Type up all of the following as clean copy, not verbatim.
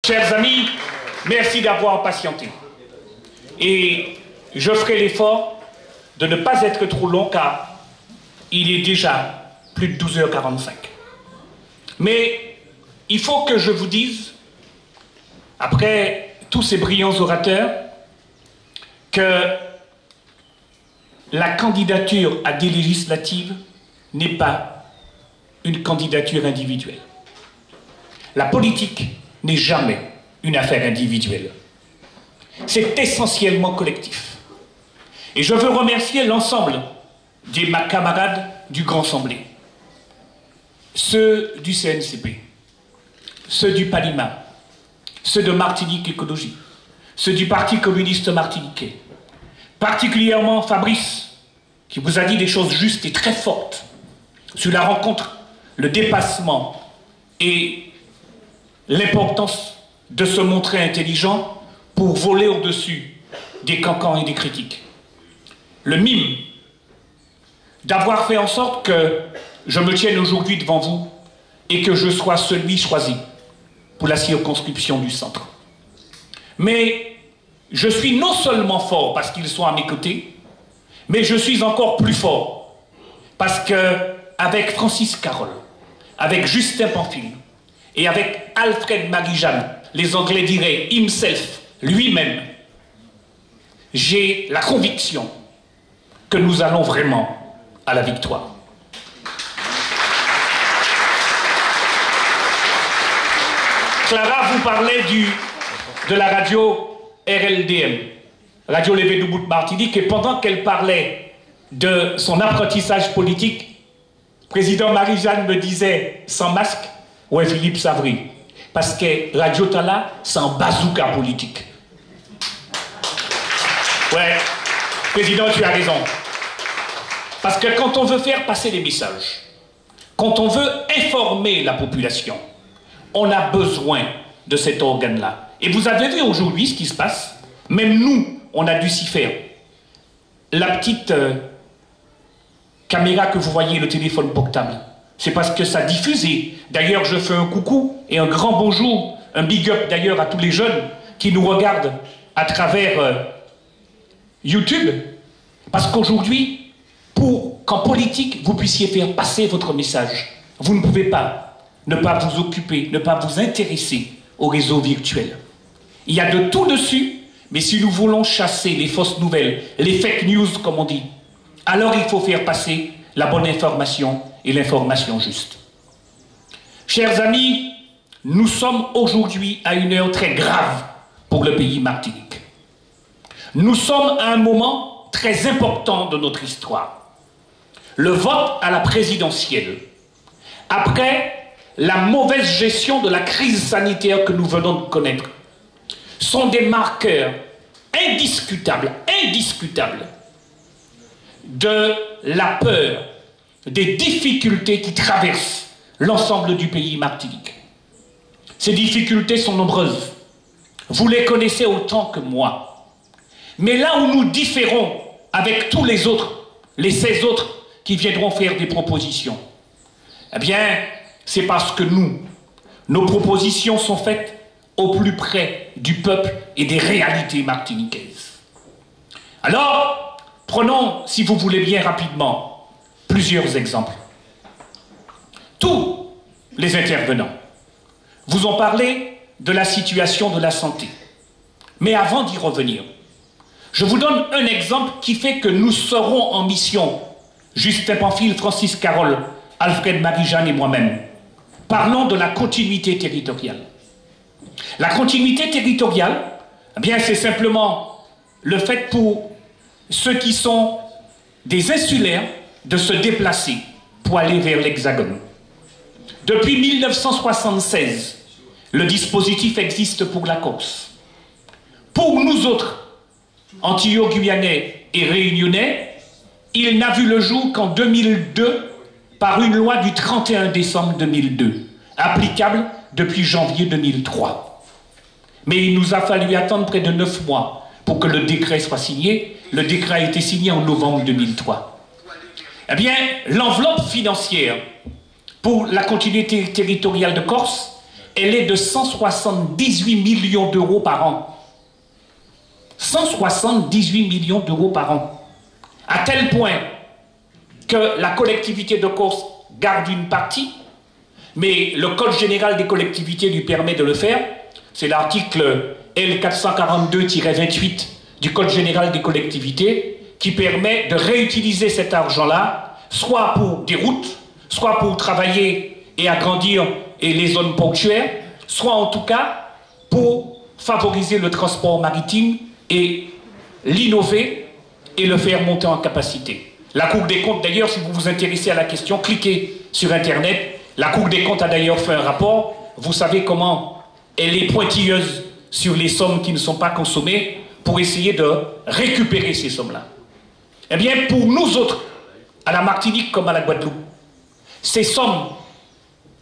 Chers amis, merci d'avoir patienté. Et je ferai l'effort de ne pas être trop long car il est déjà plus de 12h45. Mais il faut que je vous dise, après tous ces brillants orateurs, que la candidature à des législatives n'est pas une candidature individuelle. La politique n'est jamais une affaire individuelle. C'est essentiellement collectif. Et je veux remercier l'ensemble de mes camarades du Grand Assemblée, ceux du CNCP, ceux du PALIMA, ceux de Martinique Écologie, ceux du Parti communiste martiniquais, particulièrement Fabrice, qui vous a dit des choses justes et très fortes sur la rencontre, le dépassement et l'importance de se montrer intelligent pour voler au-dessus des cancans et des critiques. Le mime d'avoir fait en sorte que je me tienne aujourd'hui devant vous et que je sois celui choisi pour la circonscription du centre. Mais je suis non seulement fort parce qu'ils sont à mes côtés, mais je suis encore plus fort parce qu'avec Francis Carole, avec Justin Pamphile et avec Alfred Marie-Jeanne, les Anglais diraient himself, lui-même, j'ai la conviction que nous allons vraiment à la victoire. Clara vous parlait de la radio RLDM, Radio Levé debout de Martinique, et pendant qu'elle parlait de son apprentissage politique, président Marie-Jeanne me disait, sans masque, ouais Philippe Savry, parce que Radio Tala, c'est un bazooka politique. Ouais, président, tu as raison. Parce que quand on veut faire passer des messages, quand on veut informer la population, on a besoin de cet organe-là. Et vous avez vu aujourd'hui ce qui se passe. Même nous, on a dû s'y faire. La petite caméra que vous voyez, le téléphone portable, c'est parce que ça diffusait. D'ailleurs, je fais un coucou et un grand bonjour, un big up d'ailleurs à tous les jeunes qui nous regardent à travers YouTube. Parce qu'aujourd'hui, pour qu'en politique, vous puissiez faire passer votre message, vous ne pouvez pas ne pas vous occuper, ne pas vous intéresser aux réseaux virtuels. Il y a de tout dessus, mais si nous voulons chasser les fausses nouvelles, les fake news comme on dit, alors il faut faire passer la bonne information et l'information juste. Chers amis, nous sommes aujourd'hui à une heure très grave pour le pays Martinique. Nous sommes à un moment très important de notre histoire. Le vote à la présidentielle, après la mauvaise gestion de la crise sanitaire que nous venons de connaître, sont des marqueurs indiscutables de la peur, des difficultés qui traversent l'ensemble du pays Martinique. Ces difficultés sont nombreuses. Vous les connaissez autant que moi. Mais là où nous différons avec tous les autres, les 16 autres qui viendront faire des propositions, eh bien, c'est parce que nos propositions sont faites au plus près du peuple et des réalités martiniquaises. Alors, prenons, si vous voulez bien rapidement, plusieurs exemples. Tous les intervenants vous ont parlé de la situation de la santé. Mais avant d'y revenir, je vous donne un exemple qui fait que nous serons en mission, Justin Pamphile, Francis Carole, Alfred Marie-Jeanne et moi-même. Parlons de la continuité territoriale. La continuité territoriale, eh bien, c'est simplement le fait pour ceux qui sont des insulaires de se déplacer pour aller vers l'Hexagone. Depuis 1976, le dispositif existe pour la Corse. Pour nous autres, Antillais-Guyanais et Réunionnais, il n'a vu le jour qu'en 2002 par une loi du 31 décembre 2002, applicable depuis janvier 2003. Mais il nous a fallu attendre près de 9 mois pour que le décret soit signé. Le décret a été signé en novembre 2003. Eh bien, l'enveloppe financière pour la continuité territoriale de Corse elle est de 178 millions d'euros par an. 178 millions d'euros par an. À tel point que la collectivité de Corse garde une partie, mais le Code général des collectivités lui permet de le faire. C'est l'article L442-28 du Code général des collectivités qui permet de réutiliser cet argent-là, soit pour des routes, soit pour travailler et agrandir les zones ponctuaires, soit en tout cas pour favoriser le transport maritime et l'innover et le faire monter en capacité. La Cour des comptes, d'ailleurs, si vous vous intéressez à la question, cliquez sur Internet. La Cour des comptes a d'ailleurs fait un rapport. Vous savez comment elle est pointilleuse sur les sommes qui ne sont pas consommées pour essayer de récupérer ces sommes-là. Eh bien, pour nous autres, à la Martinique comme à la Guadeloupe, ces sommes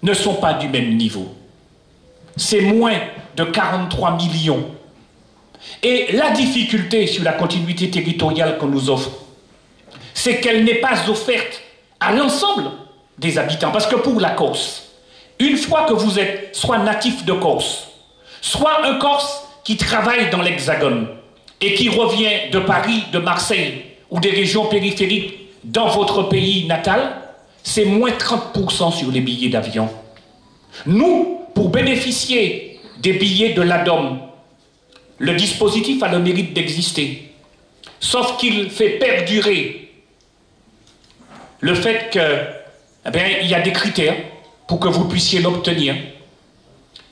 ne sont pas du même niveau. C'est moins de 43 millions. Et la difficulté sur la continuité territoriale qu'on nous offre, c'est qu'elle n'est pas offerte à l'ensemble des habitants. Parce que pour la Corse, une fois que vous êtes soit natif de Corse, soit un Corse qui travaille dans l'Hexagone et qui revient de Paris, de Marseille ou des régions périphériques dans votre pays natal, c'est moins 30% sur les billets d'avion. Nous, pour bénéficier des billets de l'ADOM, le dispositif a le mérite d'exister. Sauf qu'il fait perdurer le fait qu'il y a des critères pour que vous puissiez l'obtenir.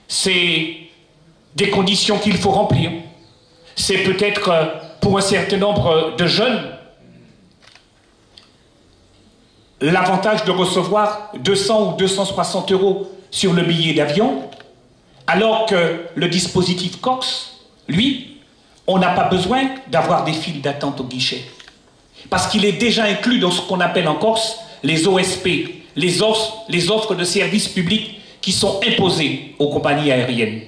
C'est des conditions qu'il faut remplir. C'est peut-être pour un certain nombre de jeunes l'avantage de recevoir 200 ou 260 € sur le billet d'avion, alors que le dispositif Cox, lui, on n'a pas besoin d'avoir des files d'attente au guichet. Parce qu'il est déjà inclus dans ce qu'on appelle en Corse les OSP, les offres de services publics qui sont imposées aux compagnies aériennes.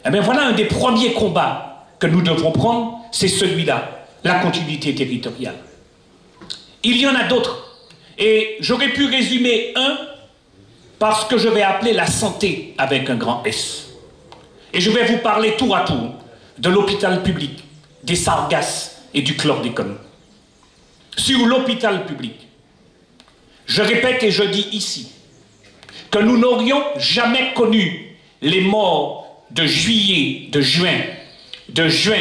Eh bien voilà un des premiers combats que nous devrons prendre, c'est celui-là, la continuité territoriale. Il y en a d'autres, et j'aurais pu résumer un par ce que je vais appeler la santé avec un grand S. Et je vais vous parler tour à tour de l'hôpital public, des sargasses et du chlordécone. Sur l'hôpital public, je répète et je dis ici que nous n'aurions jamais connu les morts de juillet,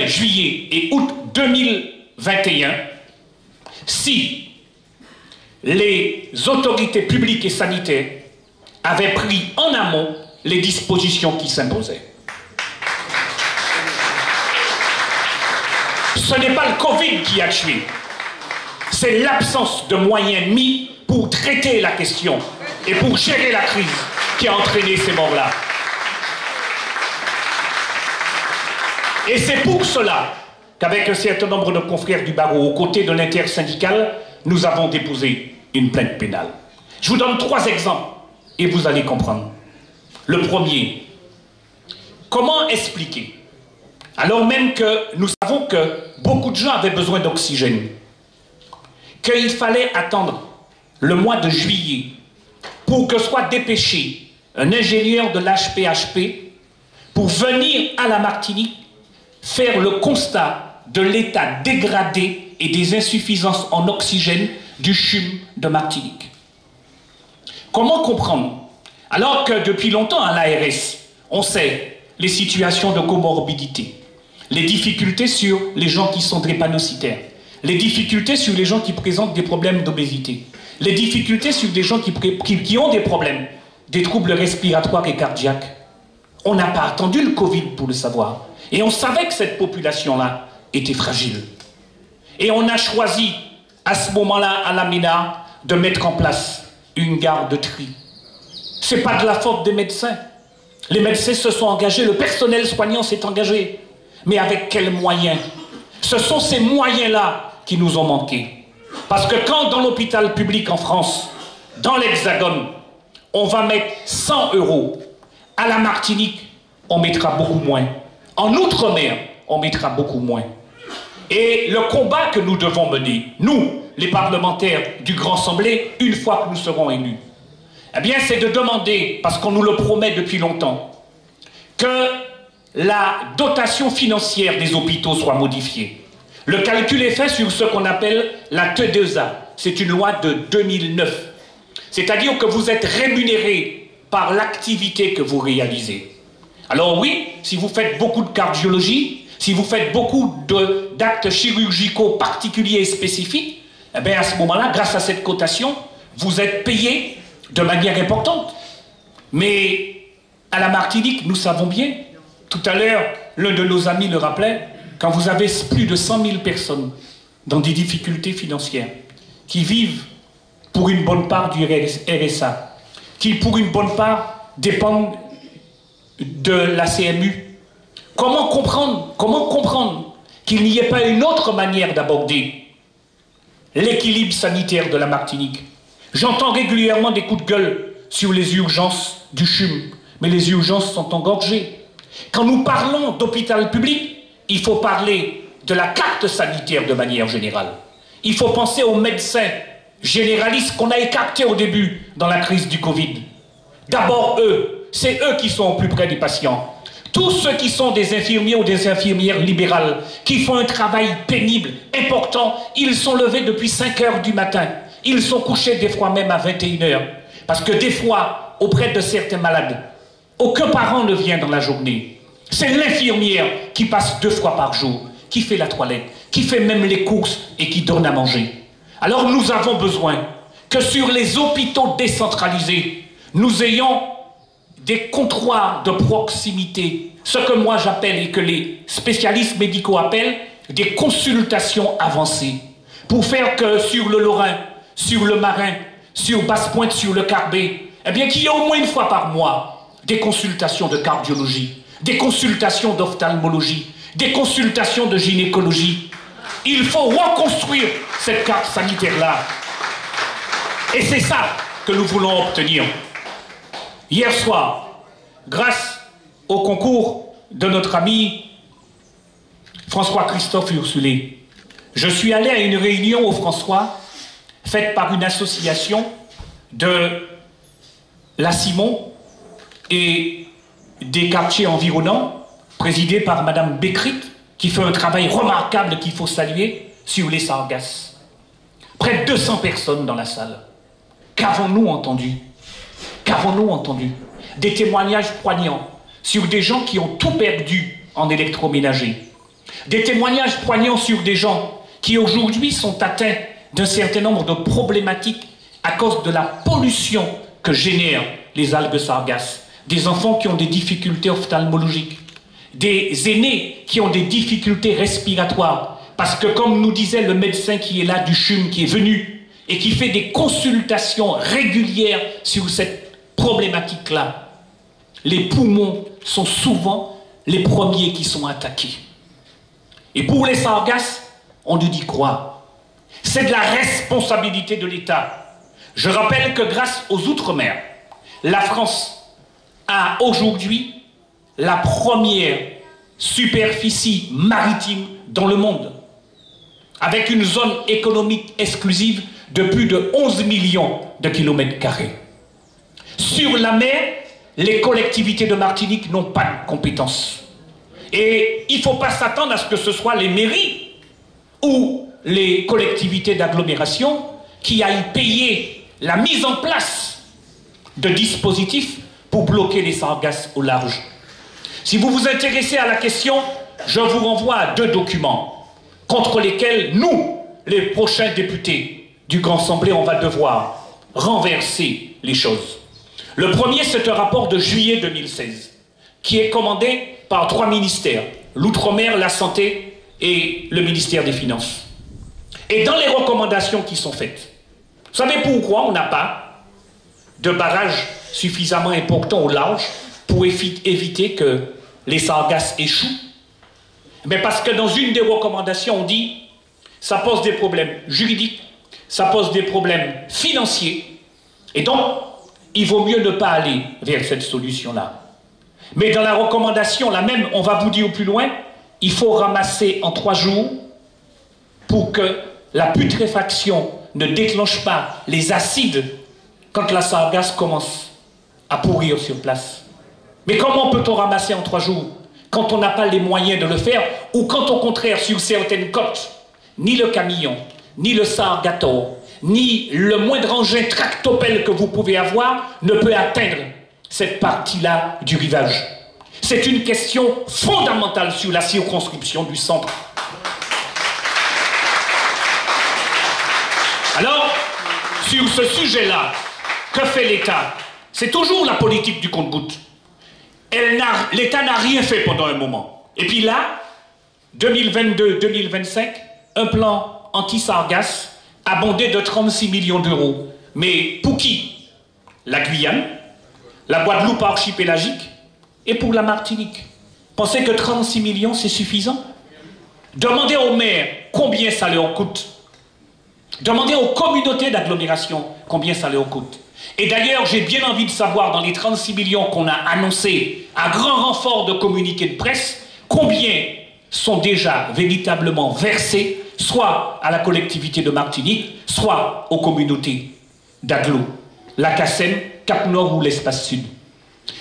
juillet et août 2021 si les autorités publiques et sanitaires avaient pris en amont les dispositions qui s'imposaient. Ce n'est pas le Covid qui a tué, c'est l'absence de moyens mis pour traiter la question et pour gérer la crise qui a entraîné ces morts-là. Et c'est pour cela qu'avec un certain nombre de confrères du barreau, aux côtés de l'intersyndicale, nous avons déposé une plainte pénale. Je vous donne 3 exemples et vous allez comprendre. Le premier, comment expliquer, alors même que nous savons que beaucoup de gens avaient besoin d'oxygène, qu'il fallait attendre le mois de juillet pour que soit dépêché un ingénieur de l'HPHP pour venir à la Martinique faire le constat de l'état dégradé et des insuffisances en oxygène du CHUM de Martinique. Comment comprendre? Alors que depuis longtemps à l'ARS, on sait les situations de comorbidité, les difficultés sur les gens qui sont drépanocytaires, les difficultés sur les gens qui présentent des problèmes d'obésité, les difficultés sur des gens qui ont des problèmes, des troubles respiratoires et cardiaques. On n'a pas attendu le Covid pour le savoir. Et on savait que cette population-là était fragile. Et on a choisi, à ce moment-là, à la MENA, de mettre en place une garde-tri. Ce n'est pas de la faute des médecins. Les médecins se sont engagés, le personnel soignant s'est engagé. Mais avec quels moyens? Ce sont ces moyens-là qui nous ont manqué. Parce que quand dans l'hôpital public en France, dans l'Hexagone, on va mettre 100 €, à la Martinique, on mettra beaucoup moins. En Outre-mer, on mettra beaucoup moins. Et le combat que nous devons mener, nous, les parlementaires du Grand Assemblée, une fois que nous serons élus, eh bien, c'est de demander, parce qu'on nous le promet depuis longtemps, que la dotation financière des hôpitaux soit modifiée. Le calcul est fait sur ce qu'on appelle la T2A. C'est une loi de 2009. C'est-à-dire que vous êtes rémunéré par l'activité que vous réalisez. Alors oui, si vous faites beaucoup de cardiologie, si vous faites beaucoup d'actes chirurgicaux particuliers et spécifiques, eh bien à ce moment-là, grâce à cette cotation, vous êtes payé de manière importante. Mais à la Martinique, nous savons bien, tout à l'heure, l'un de nos amis le rappelait, quand vous avez plus de 100 000 personnes dans des difficultés financières, qui vivent pour une bonne part du RSA, qui pour une bonne part dépendent de la CMU, comment comprendre qu'il n'y ait pas une autre manière d'aborder l'équilibre sanitaire de la Martinique? J'entends régulièrement des coups de gueule sur les urgences du CHUM, mais les urgences sont engorgées. Quand nous parlons d'hôpital public, il faut parler de la carte sanitaire de manière générale. Il faut penser aux médecins généralistes qu'on a écartés au début dans la crise du Covid. D'abord eux, c'est eux qui sont au plus près des patients. Tous ceux qui sont des infirmiers ou des infirmières libérales, qui font un travail pénible, important, ils sont levés depuis 5 heures du matin. Ils sont couchés des fois même à 21 heures. Parce que des fois, auprès de certains malades, aucun parent ne vient dans la journée. C'est l'infirmière qui passe 2 fois par jour, qui fait la toilette, qui fait même les courses et qui donne à manger. Alors nous avons besoin que sur les hôpitaux décentralisés, nous ayons des comptoirs de proximité, ce que moi j'appelle et que les spécialistes médicaux appellent des consultations avancées, pour faire que sur le Lorrain, sur le Marin, sur Basse-Pointe, sur le Carbet, eh bien qu'il y ait au moins une fois par mois des consultations de cardiologie, des consultations d'ophtalmologie, des consultations de gynécologie. Il faut reconstruire cette carte sanitaire-là. Et c'est ça que nous voulons obtenir. Hier soir, grâce au concours de notre ami François-Christophe Ursulé, je suis allé à une réunion au François faite par une association de la Simon et des quartiers environnants, présidée par Madame Bécrit, qui fait un travail remarquable qu'il faut saluer sur les sargasses. Près de 200 personnes dans la salle. Qu'avons-nous entendu? Qu'avons-nous entendu? Des témoignages poignants sur des gens qui ont tout perdu en électroménager. Des témoignages poignants sur des gens qui aujourd'hui sont atteints d'un certain nombre de problématiques à cause de la pollution que génèrent les algues sargasses. Des enfants qui ont des difficultés ophtalmologiques. Des aînés qui ont des difficultés respiratoires. Parce que comme nous disait le médecin qui est là du CHUM, qui est venu et qui fait des consultations régulières sur cette problématique-là, les poumons sont souvent les premiers qui sont attaqués. Et pour les sargasses, on nous dit quoi? C'est de la responsabilité de l'État. Je rappelle que grâce aux Outre-mer, la France a aujourd'hui la première superficie maritime dans le monde, avec une zone économique exclusive de plus de 11 millions de kilomètres carrés. Sur la mer, les collectivités de Martinique n'ont pas de compétences. Et il ne faut pas s'attendre à ce que ce soit les mairies ou les collectivités d'agglomération qui aillent payer la mise en place de dispositifs pour bloquer les sargasses au large. Si vous vous intéressez à la question, je vous renvoie à 2 documents contre lesquels nous, les prochains députés du Grand Assemblée, on va devoir renverser les choses. Le premier, c'est un rapport de juillet 2016 qui est commandé par 3 ministères, l'Outre-mer, la Santé et le ministère des Finances. Et dans les recommandations qui sont faites, vous savez pourquoi on n'a pas de barrage suffisamment important au large pour éviter que les sargasses échouent? Mais parce que dans une des recommandations, on dit ça pose des problèmes juridiques, ça pose des problèmes financiers, et donc il vaut mieux ne pas aller vers cette solution-là. Mais dans la recommandation, la même, on va vous dire plus loin, il faut ramasser en 3 jours pour que la putréfaction ne déclenche pas les acides quand la sargasse commence à pourrir sur place. Mais comment peut-on ramasser en 3 jours quand on n'a pas les moyens de le faire, ou quand au contraire, sur certaines côtes, ni le camion, ni le Sargator, ni le moindre engin tractopelle que vous pouvez avoir ne peut atteindre cette partie-là du rivage. C'est une question fondamentale sur la circonscription du centre. Alors, sur ce sujet-là, que fait l'État? C'est toujours la politique du compte-gouttes. L'État n'a rien fait pendant un moment. Et puis là, 2022-2025, un plan anti-sargasse abondé de 36 millions d'euros. Mais pour qui? La Guyane, la Guadeloupe archipélagique et pour la Martinique. Pensez que 36 millions, c'est suffisant? Demandez aux maires combien ça leur coûte. Demandez aux communautés d'agglomération combien ça leur coûte. Et d'ailleurs, j'ai bien envie de savoir, dans les 36 millions qu'on a annoncés, à grand renfort de communiqués de presse, combien sont déjà véritablement versés, soit à la collectivité de Martinique, soit aux communautés d'agglo, la Cacenne, Cap-Nord ou l'Espace Sud.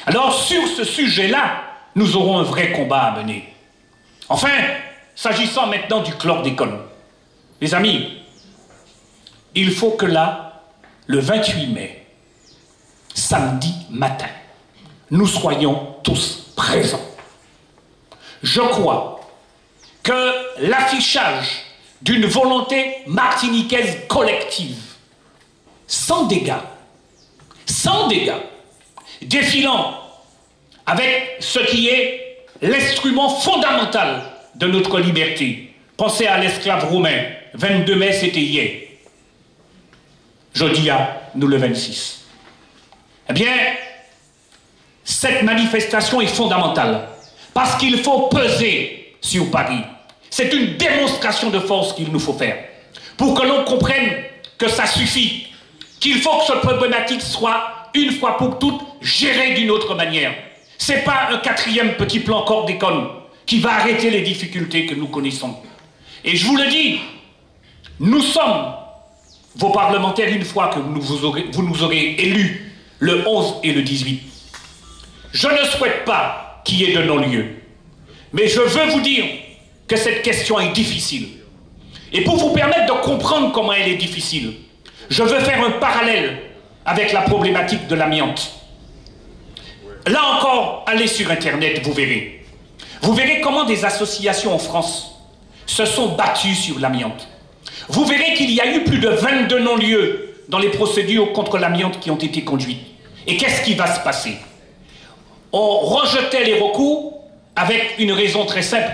Alors, sur ce sujet-là, nous aurons un vrai combat à mener. Enfin, s'agissant maintenant du chlordécone, les amis, il faut que là, le 28 mai, samedi matin, nous soyons tous présents. Je crois que l'affichage d'une volonté martiniquaise collective, sans dégâts, défilant avec ce qui est l'instrument fondamental de notre liberté. Pensez à l'esclave romain, 22 mai c'était hier. Jeudi, nous le 26. Eh bien, cette manifestation est fondamentale parce qu'il faut peser sur Paris. C'est une démonstration de force qu'il nous faut faire pour que l'on comprenne que ça suffit, qu'il faut que cette problématique soit une fois pour toutes gérée d'une autre manière. Ce n'est pas un 4e petit plan chlordécone qui va arrêter les difficultés que nous connaissons. Et je vous le dis, nous sommes vos parlementaires une fois que vous nous aurez élus le 11 et le 18. Je ne souhaite pas qu'il y ait de non-lieu. Mais je veux vous dire que cette question est difficile. Et pour vous permettre de comprendre comment elle est difficile, je veux faire un parallèle avec la problématique de l'amiante. Là encore, allez sur Internet, vous verrez. Vous verrez comment des associations en France se sont battues sur l'amiante. Vous verrez qu'il y a eu plus de 22 non-lieux dans les procédures contre l'amiante qui ont été conduites. Et qu'est-ce qui va se passer? On rejetait les recours avec une raison très simple.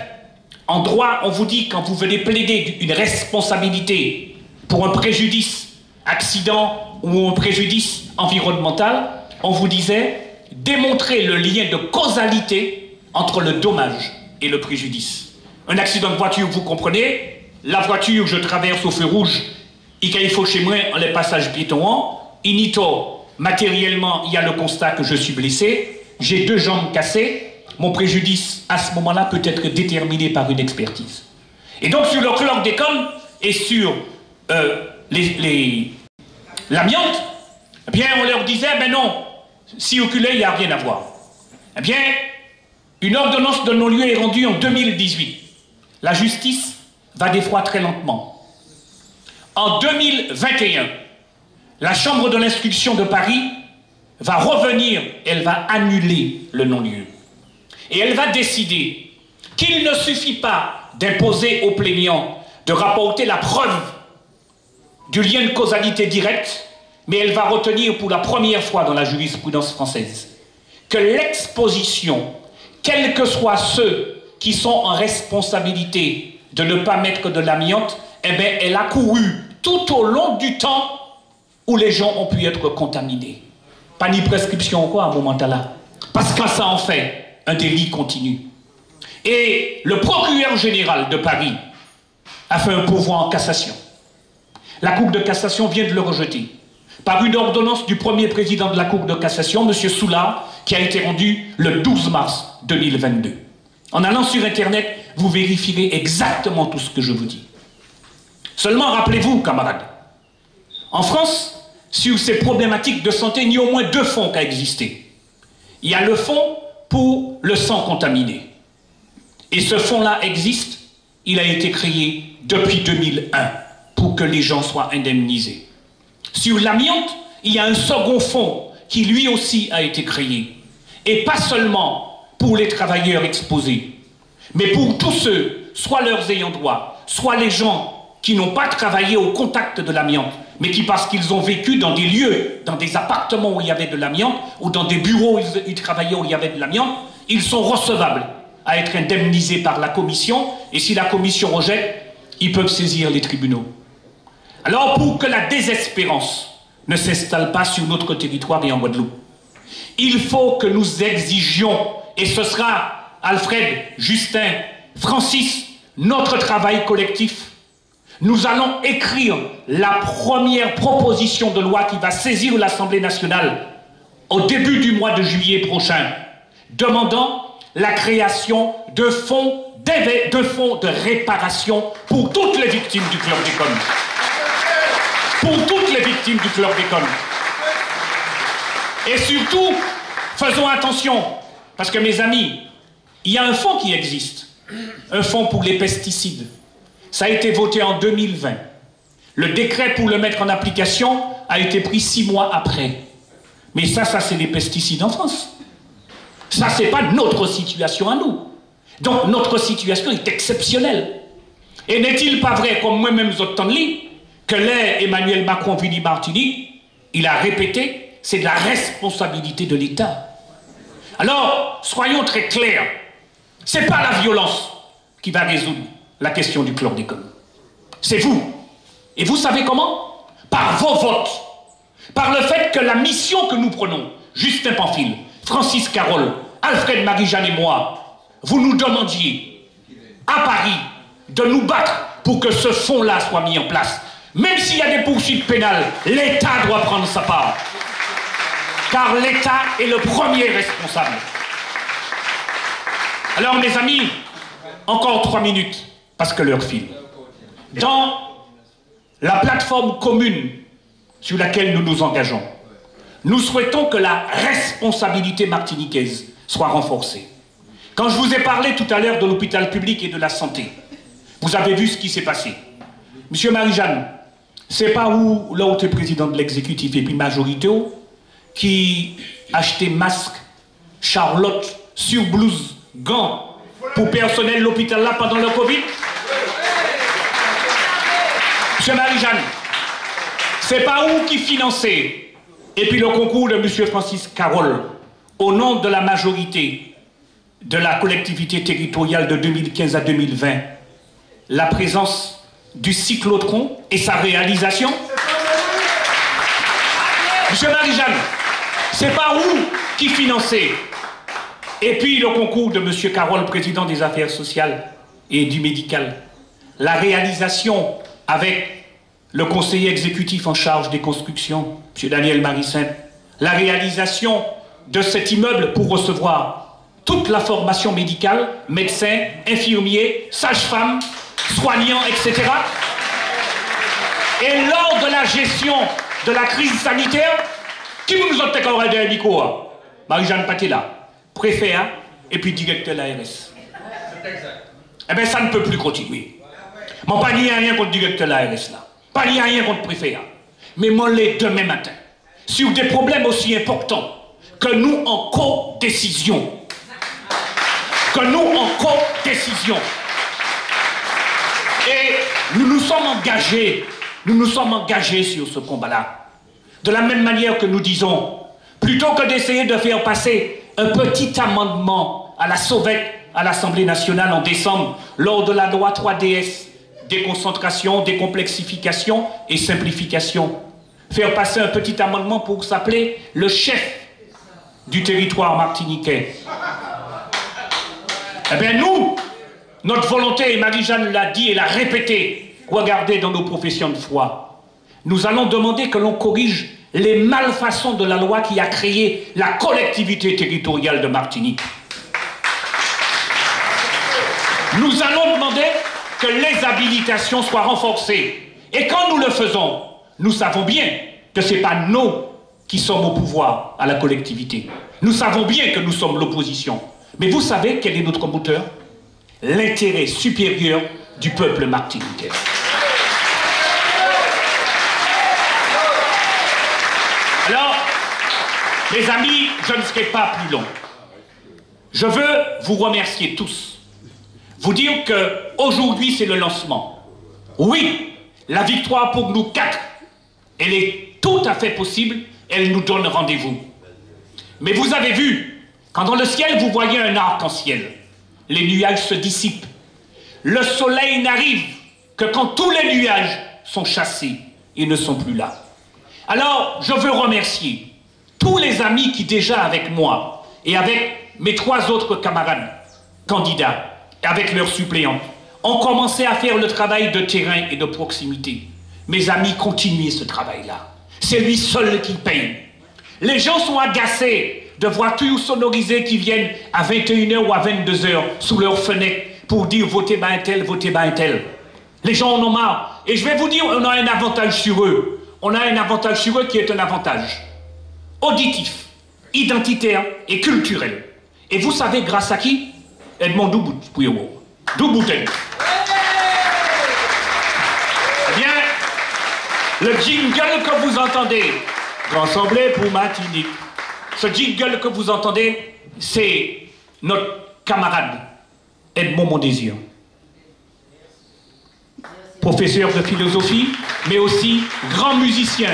En droit, on vous dit, quand vous venez plaider une responsabilité pour un préjudice, accident ou un préjudice environnemental, on vous disait démontrer le lien de causalité entre le dommage et le préjudice. Un accident de voiture, vous comprenez? La voiture, je traverse au feu rouge, il faut chez moi, en les passages piétons, inito, matériellement, il y a le constat que je suis blessé, j'ai 2 jambes cassées, mon préjudice, à ce moment-là, peut être déterminé par une expertise. Et donc, sur le chlordécone et sur l'amiante, eh bien, on leur disait, ben non, si oculé, il n'y a rien à voir. Eh bien, une ordonnance de non-lieu est rendue en 2018. La justice va des fois très lentement. En 2021, la Chambre de l'instruction de Paris va revenir, elle va annuler le non-lieu. Et elle va décider qu'il ne suffit pas d'imposer aux plaignants de rapporter la preuve du lien de causalité directe, mais elle va retenir pour la première fois dans la jurisprudence française que l'exposition, quels que soient ceux qui sont en responsabilité de ne pas mettre de l'amiante, eh bien, elle a couru tout au long du temps où les gens ont pu être contaminés. Pas ni prescription ou quoi à un moment-là. Parce que ça en fait un délit continu. Et le procureur général de Paris a fait un pourvoi en cassation. La Cour de cassation vient de le rejeter par une ordonnance du premier président de la Cour de cassation, M. Soulard, qui a été rendue le 12 mars 2022. En allant sur Internet, vous vérifierez exactement tout ce que je vous dis. Seulement, rappelez-vous, camarades, en France, sur ces problématiques de santé, il y a au moins 2 fonds qui ont existé. Il y a le fonds pour le sang contaminé. Et ce fonds-là existe, il a été créé depuis 2001 pour que les gens soient indemnisés. Sur l'amiante, il y a un second fonds qui lui aussi a été créé. Et pas seulement pour les travailleurs exposés, mais pour tous ceux, soit leurs ayants droit, soit les gens qui n'ont pas travaillé au contact de l'amiante, mais qui, parce qu'ils ont vécu dans des lieux, dans des appartements où il y avait de l'amiante, ou dans des bureaux où ils travaillaient où il y avait de l'amiante, ils sont recevables à être indemnisés par la commission, et si la commission rejette, ils peuvent saisir les tribunaux. Alors, pour que la désespérance ne s'installe pas sur notre territoire et en Guadeloupe, il faut que nous exigions, et ce sera Alfred, Justin, Francis, notre travail collectif. Nous allons écrire la première proposition de loi qui va saisir l'Assemblée nationale au début du mois de juillet prochain, demandant la création de fonds de réparation pour toutes les victimes du chlordécone. Pour toutes les victimes du chlordécone. Et surtout, faisons attention, parce que mes amis, il y a un fonds qui existe, un fonds pour les pesticides. Ça a été voté en 2020. Le décret pour le mettre en application a été pris 6 mois après. Mais ça c'est les pesticides en France. Ça, c'est pas notre situation à nous. Donc, notre situation est exceptionnelle. Et n'est-il pas vrai, comme moi-même j'entendais, que Emmanuel Macron vini Martinique, il a répété, c'est de la responsabilité de l'État. Alors, soyons très clairs. C'est pas la violence qui va résoudre la question du chlordécone. C'est vous. Et vous savez comment? Par vos votes. Par le fait que la mission que nous prenons, Justin Pamphile, Francis Carole, Alfred Marie-Jeanne et moi, vous nous demandiez à Paris de nous battre pour que ce fonds-là soit mis en place. Même s'il y a des poursuites pénales, l'État doit prendre sa part. Car l'État est le premier responsable. Alors mes amis, encore 3 minutes, parce que l'heure file. Dans la plateforme commune sur laquelle nous nous engageons, nous souhaitons que la responsabilité martiniquaise soit renforcée. Quand je vous ai parlé tout à l'heure de l'hôpital public et de la santé, vous avez vu ce qui s'est passé. Monsieur Marie-Jeanne, c'est pas où, là où tu es président de l'exécutif et puis majorité, qui achetait masques, charlotte, surblouse, gants pour personnel l'hôpital là pendant le Covid? Monsieur Marie-Jeanne, c'est pas où qui finançait, et puis le concours de monsieur Francis Carole, au nom de la majorité de la collectivité territoriale de 2015 à 2020, la présence du cyclotron et sa réalisation? Monsieur Marie-Jeanne, c'est pas où qui finançait, et puis le concours de monsieur Carole, président des affaires sociales et du médical, la réalisation avec le conseiller exécutif en charge des constructions, M. Daniel Marie-Saint, la réalisation de cet immeuble pour recevoir toute la formation médicale, médecins, infirmiers, sages-femmes, soignants, etc. Et lors de la gestion de la crise sanitaire, qui nous a encore aidé à Nico? Marie-Jeanne Patella, préfet, et puis directeur de l'ARS. Eh bien, ça ne peut plus continuer. Mon pas n'y a rien contre le directeur de l'ARS là. Pas n'y a rien contre le préfet. Mais moi, les demain matin, sur des problèmes aussi importants que nous en co-décision. Que nous en co-décision. Et nous nous sommes engagés sur ce combat-là. De la même manière que nous disons, plutôt que d'essayer de faire passer un petit amendement à la sauvette à l'Assemblée nationale en décembre, lors de la loi 3DS, déconcentration, décomplexification et simplification. Faire passer un petit amendement pour s'appeler le chef du territoire martiniquais. Eh bien nous, notre volonté, et Marie-Jeanne l'a dit et l'a répété, regardez dans nos professions de foi, nous allons demander que l'on corrige les malfaçons de la loi qui a créé la collectivité territoriale de Martinique. Nous allons demander que les habilitations soient renforcées. Et quand nous le faisons, nous savons bien que ce n'est pas nos qui sommes au pouvoir, à la collectivité. Nous savons bien que nous sommes l'opposition. Mais vous savez quel est notre moteur? L'intérêt supérieur du peuple martiniquais. Alors, mes amis, je ne serai pas plus long. Je veux vous remercier tous. Vous dire qu'aujourd'hui, c'est le lancement. Oui, la victoire pour nous quatre, elle est tout à fait possible. Elle nous donne rendez-vous. Mais vous avez vu, quand dans le ciel, vous voyez un arc-en-ciel, les nuages se dissipent. Le soleil n'arrive que quand tous les nuages sont chassés et ne sont plus là. Alors, je veux remercier tous les amis qui déjà avec moi et avec mes 3 autres camarades candidats et avec leurs suppléants ont commencé à faire le travail de terrain et de proximité. Mes amis, continuez ce travail-là. C'est lui seul qui paye. Les gens sont agacés de voitures sonorisées qui viennent à 21h ou à 22h sous leurs fenêtres pour dire votez ben tel, votez ben tel. Les gens en ont marre. Et je vais vous dire, on a un avantage sur eux. On a un avantage sur eux qui est un avantage auditif, identitaire et culturel. Et vous savez grâce à qui? Edmond Douboutin. Eh bien, le jingle que vous entendez, Rassemblé pour Martinique, ce jingle que vous entendez, c'est notre camarade Edmond Mondésir, professeur de philosophie, mais aussi grand musicien,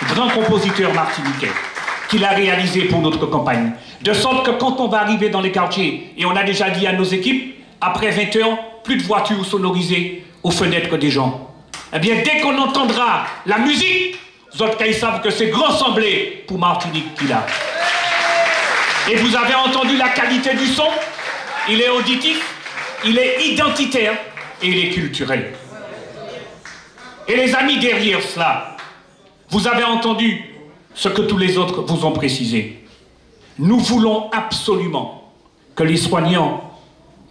grand compositeur martiniquais, qu'il a réalisé pour notre campagne. De sorte que quand on va arriver dans les quartiers, et on a déjà dit à nos équipes, après 20 heures, plus de voitures sonorisées aux fenêtres des gens. Eh bien, dès qu'on entendra la musique, vous autres, ils savent que c'est grand semblé pour Martinique qu'il a. Et vous avez entendu la qualité du son, il est auditif, il est identitaire et il est culturel. Et les amis, derrière cela, vous avez entendu ce que tous les autres vous ont précisé. Nous voulons absolument que les soignants,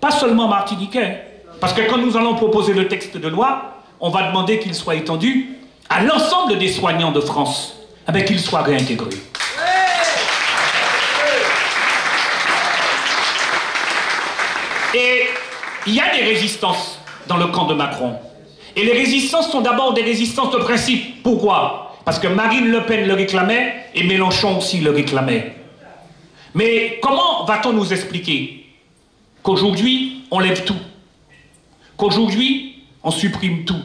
pas seulement martiniquais, parce que quand nous allons proposer le texte de loi, on va demander qu'il soit étendu à l'ensemble des soignants de France, avec qu'ils soient réintégrés. Et il y a des résistances dans le camp de Macron. Et les résistances sont d'abord des résistances de principe. Pourquoi? Parce que Marine Le Pen le réclamait et Mélenchon aussi le réclamait. Mais comment va-t-on nous expliquer qu'aujourd'hui, on lève tout? Qu'aujourd'hui, on supprime tout?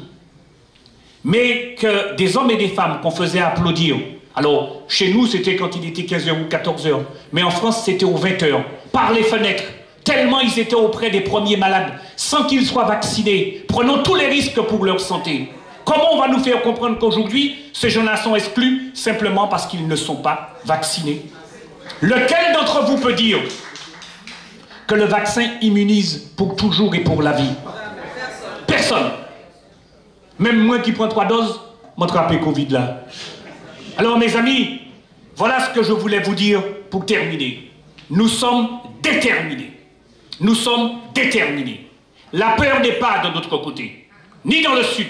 Mais que des hommes et des femmes qu'on faisait applaudir, alors chez nous c'était quand il était 15h ou 14h, mais en France c'était aux 20h, par les fenêtres, tellement ils étaient auprès des premiers malades, sans qu'ils soient vaccinés, prenant tous les risques pour leur santé. Comment on va nous faire comprendre qu'aujourd'hui, ces gens-là sont exclus simplement parce qu'ils ne sont pas vaccinés? Lequel d'entre vous peut dire que le vaccin immunise pour toujours et pour la vie? Personne. Même moi qui prends 3 doses, m'attraper Covid là. Alors mes amis, voilà ce que je voulais vous dire pour terminer. Nous sommes déterminés. Nous sommes déterminés. La peur n'est pas de notre côté. Ni dans le sud,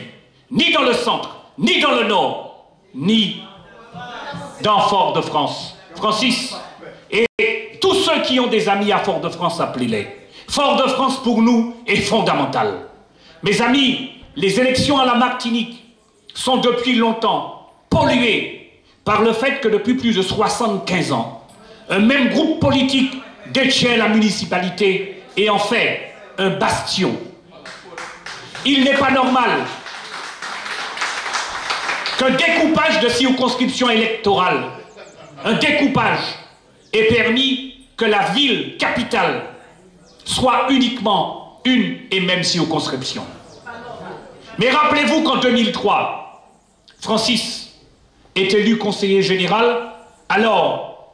ni dans le centre, ni dans le nord, ni dans Fort-de-France. Francis, et tous ceux qui ont des amis à Fort-de-France, appelez-les. Fort-de-France pour nous est fondamental. Mes amis, les élections à la Martinique sont depuis longtemps polluées par le fait que depuis plus de 75 ans, un même groupe politique détient la municipalité et en fait un bastion. Il n'est pas normal qu'un découpage de circonscriptions électorales, un découpage ait permis que la ville capitale soit uniquement une et même circonscription. Mais rappelez-vous qu'en 2003, Francis est élu conseiller général alors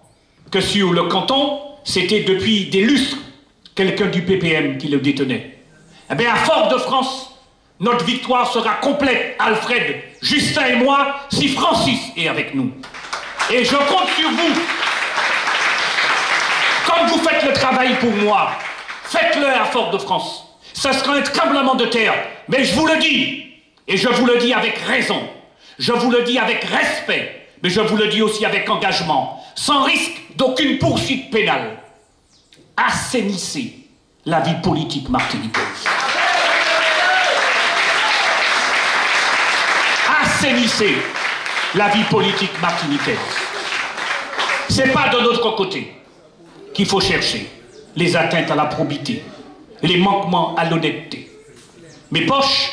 que sur le canton, c'était depuis des lustres quelqu'un du PPM qui le détenait. Eh bien, à Fort-de-France, notre victoire sera complète, Alfred, Justin et moi, si Francis est avec nous. Et je compte sur vous. Comme vous faites le travail pour moi, faites-le à Fort-de-France. Ce sera un tremblement de terre. Mais je vous le dis, et je vous le dis avec raison, je vous le dis avec respect, mais je vous le dis aussi avec engagement, sans risque d'aucune poursuite pénale. Assainissez la vie politique martiniquaise. Assainissez la vie politique martiniquaise. C'est pas de notre côté qu'il faut chercher les atteintes à la probité, les manquements à l'honnêteté. Mes poches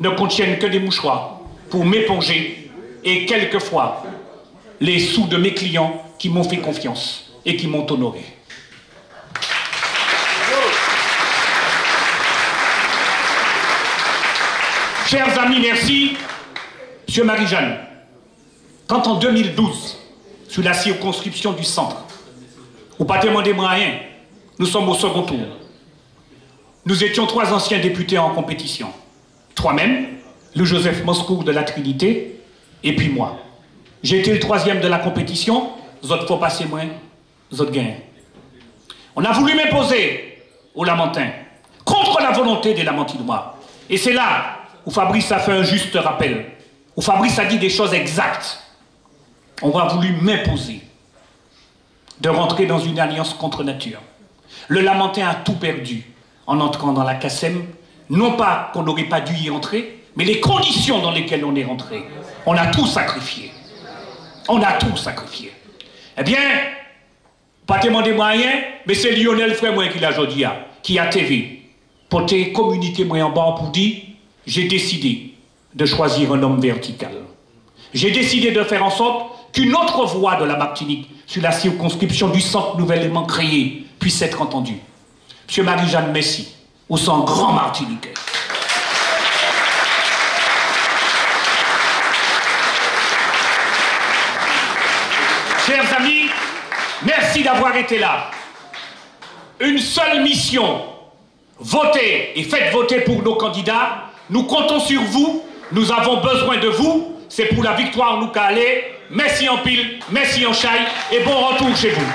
ne contiennent que des mouchoirs pour m'éponger et quelquefois les sous de mes clients qui m'ont fait confiance et qui m'ont honoré. Chers amis, merci. Monsieur Marie-Jeanne, quand en 2012, sur la circonscription du centre, ou pas demandé rien, nous sommes au second tour. Nous étions 3 anciens députés en compétition. Toi-même, le Joseph Moscow de la Trinité, et puis moi. J'ai été le 3e de la compétition, les autres faut passer moins, les autres gagnent. On a voulu m'imposer aux Lamentins, contre la volonté des Lamentinois. Et c'est là où Fabrice a fait un juste rappel, où Fabrice a dit des choses exactes. On a voulu m'imposer de rentrer dans une alliance contre nature. Le Lamentin a tout perdu en entrant dans la CACEM, non pas qu'on n'aurait pas dû y entrer, mais les conditions dans lesquelles on est rentré. On a tout sacrifié. On a tout sacrifié. Eh bien, pas demander moyen, mais c'est Lionel Frère moi qui l'a aujourd'hui, qui a TV, pour te communiquer moi en bas pour dire, j'ai décidé de choisir un homme vertical. J'ai décidé de faire en sorte qu'une autre voix de la Martinique sur la circonscription du centre nouvellement créé puisse être entendue. Monsieur Marie-Jeanne Messi, au sang grand Martiniquais. Chers amis, merci d'avoir été là. Une seule mission, votez et faites voter pour nos candidats. Nous comptons sur vous, nous avons besoin de vous. C'est pour la victoire nous qu'à aller. Merci en pile, merci en chaille et bon retour chez vous.